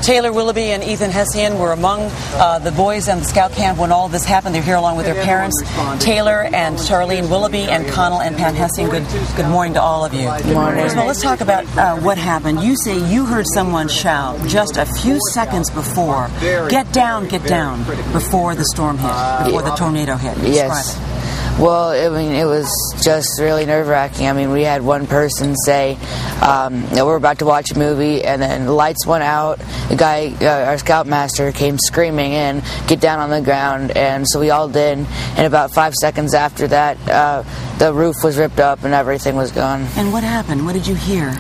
Taylor Willoughby and Ethan Hessian were among the boys in the scout camp when all this happened. They're here along with their parents, Taylor and Charlene Willoughby and Connell and Pam Hessian. Good morning to all of you. Good morning. Well, let's talk about what happened. You say you heard someone shout just a few seconds before, get down, before the storm hit, before the tornado hit. Yes. Well, I mean, it was just really nerve-wracking. I mean, we had one person say that we're about to watch a movie, and then the lights went out. The guy, our scoutmaster, came screaming in, get down on the ground, and so we all did. And about 5 seconds after that, the roof was ripped up and everything was gone. And what happened? What did you hear?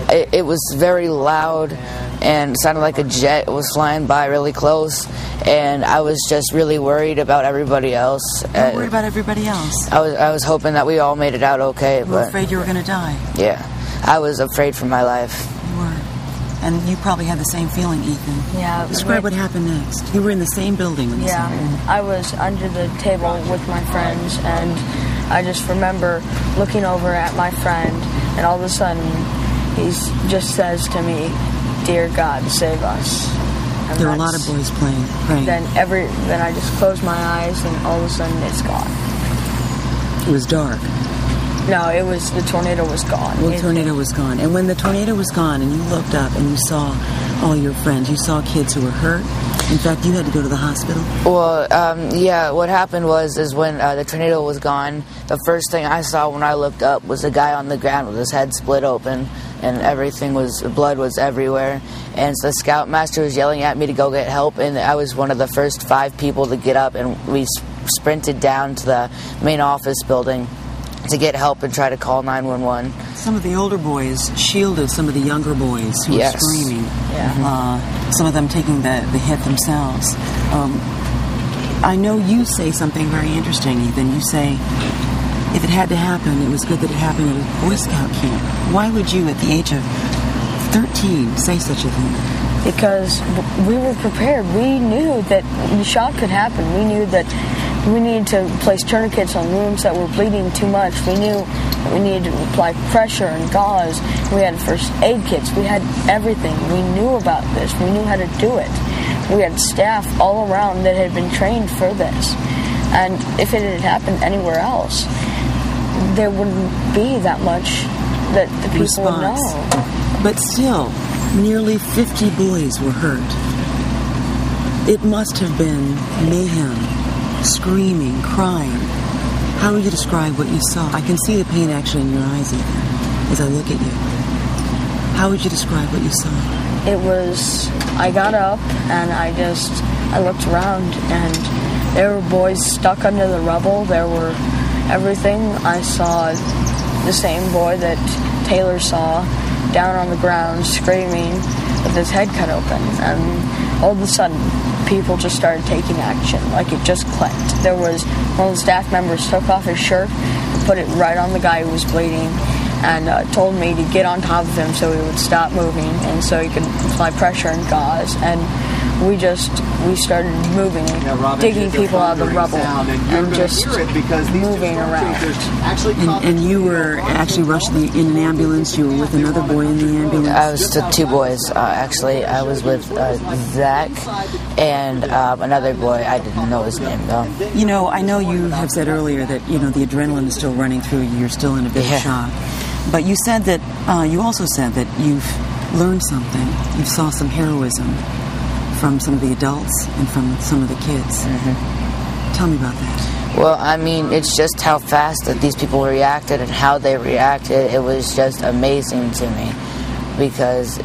It was very loud and sounded like a jet was flying by really close. And I was just really worried about everybody else. Don't worry about everybody else. I was hoping that we all made it out okay. You were afraid you were going to die. Yeah, I was afraid for my life. You were. And you probably had the same feeling, Ethan. Yeah. Describe what happened next. You were in the same building when this happened. I was under the table with my friends, and I just remember looking over at my friend, and all of a sudden, he just says to me, "Dear God, save us." And there were a lot of boys praying. Then I just closed my eyes, and all of a sudden it's gone. It was dark. No, the tornado was gone. Well, the tornado was gone. And when the tornado was gone and you looked up and you saw all your friends, you saw kids who were hurt. In fact, you had to go to the hospital. Well, yeah, what happened is when the tornado was gone, the first thing I saw when I looked up was a guy on the ground with his head split open, and blood was everywhere. And so the scoutmaster was yelling at me to go get help, and I was one of the first 5 people to get up, and we sprinted down to the main office building to get help and try to call 911. Some of the older boys shielded some of the younger boys who were screaming. Yeah. Some of them taking the hit themselves. I know you say something very interesting, Ethan. You say, if it had to happen, it was good that it happened at a Boy Scout camp. Why would you, at the age of 13, say such a thing? Because we were prepared. We knew that the shock could happen. We knew that we needed to place tourniquets on wounds that were bleeding too much. We knew that we needed to apply pressure and gauze. We had first aid kits. We had everything. We knew about this. We knew how to do it. We had staff all around that had been trained for this. And if it had happened anywhere else, there wouldn't be that much that the people would know. But still, nearly 50 boys were hurt. It must have been mayhem, screaming, crying. How would you describe what you saw? I can see the pain actually in your eyes, Ethan, as I look at you. How would you describe what you saw? I got up and I looked around, and there were boys stuck under the rubble. There were everything. I saw the same boy that Taylor saw down on the ground screaming with his head cut open, and all of a sudden people just started taking action, like it just clicked. There was one of the staff members took off his shirt and put it right on the guy who was bleeding, and told me to get on top of him so he would stop moving and so he could apply pressure and gauze. And we started moving, digging people out of the rubble and just moving around. And you were actually rushed in an ambulance. You were with another boy in the ambulance. I was with 2 boys, actually. I was with Zach and another boy. I didn't know his name, though. You know, I know you have said earlier that, the adrenaline is still running through you. You're still in a bit of shock. But you said that, you also said that you've learned something. You saw some heroism from some of the adults and from some of the kids. Mm-hmm. Tell me about that. Well, I mean, it's just how fast that these people reacted and how they reacted. It was just amazing to me, because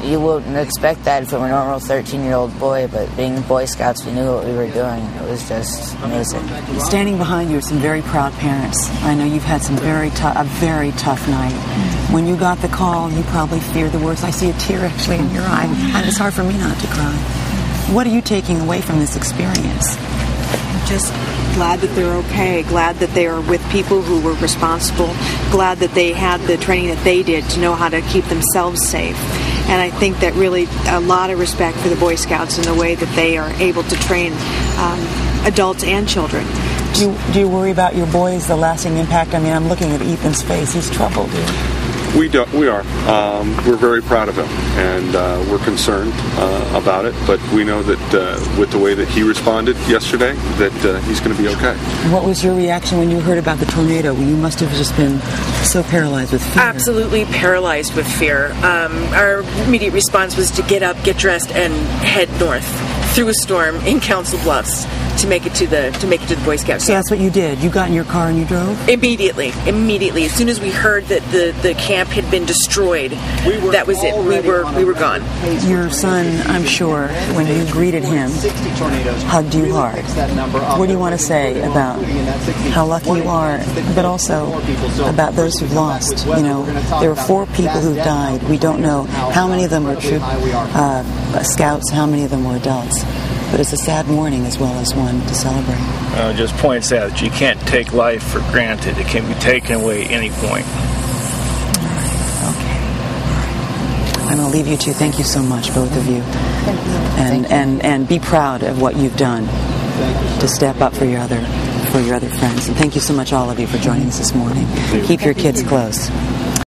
you wouldn't expect that from a normal 13-year-old boy, but being Boy Scouts, we knew what we were doing. It was just amazing. Standing behind you are some very proud parents. I know you've had a very tough night. When you got the call, you probably feared the worst. I see a tear actually in your eye, and it's hard for me not to cry. What are you taking away from this experience? Just glad that they're okay, glad that they are with people who were responsible, glad that they had the training that they did to know how to keep themselves safe. And I think that really a lot of respect for the Boy Scouts in the way that they are able to train adults and children. Do you worry about your boys, the lasting impact? I mean, I'm looking at Ethan's face. He's troubled, dude. We are. We're very proud of him, and we're concerned about it. But we know that with the way that he responded yesterday, that he's going to be okay. What was your reaction when you heard about the tornado? You must have just been so paralyzed with fear. Absolutely paralyzed with fear. Our immediate response was to get up, get dressed, and head north through a storm in Council Bluffs to make it to the Boy Scout camp. So that's what you did. You got in your car and you drove? Immediately. As soon as we heard that the camp had been destroyed, that was it. We were gone. Your son, I'm sure, when you greeted him, hugged you hard. What do you want to say about how lucky you are, but also about those who've lost? You know, there were 4 people who died. We don't know how many of them were troop scouts, how many of them were adults. But it's a sad morning as well as one to celebrate. Just points out that you can't take life for granted. It can be taken away at any point. Okay. I'm going to leave you two. Thank you so much, both of you. And be proud of what you've done to step up for your other friends. And thank you so much, all of you, for joining us this morning. Keep your kids close.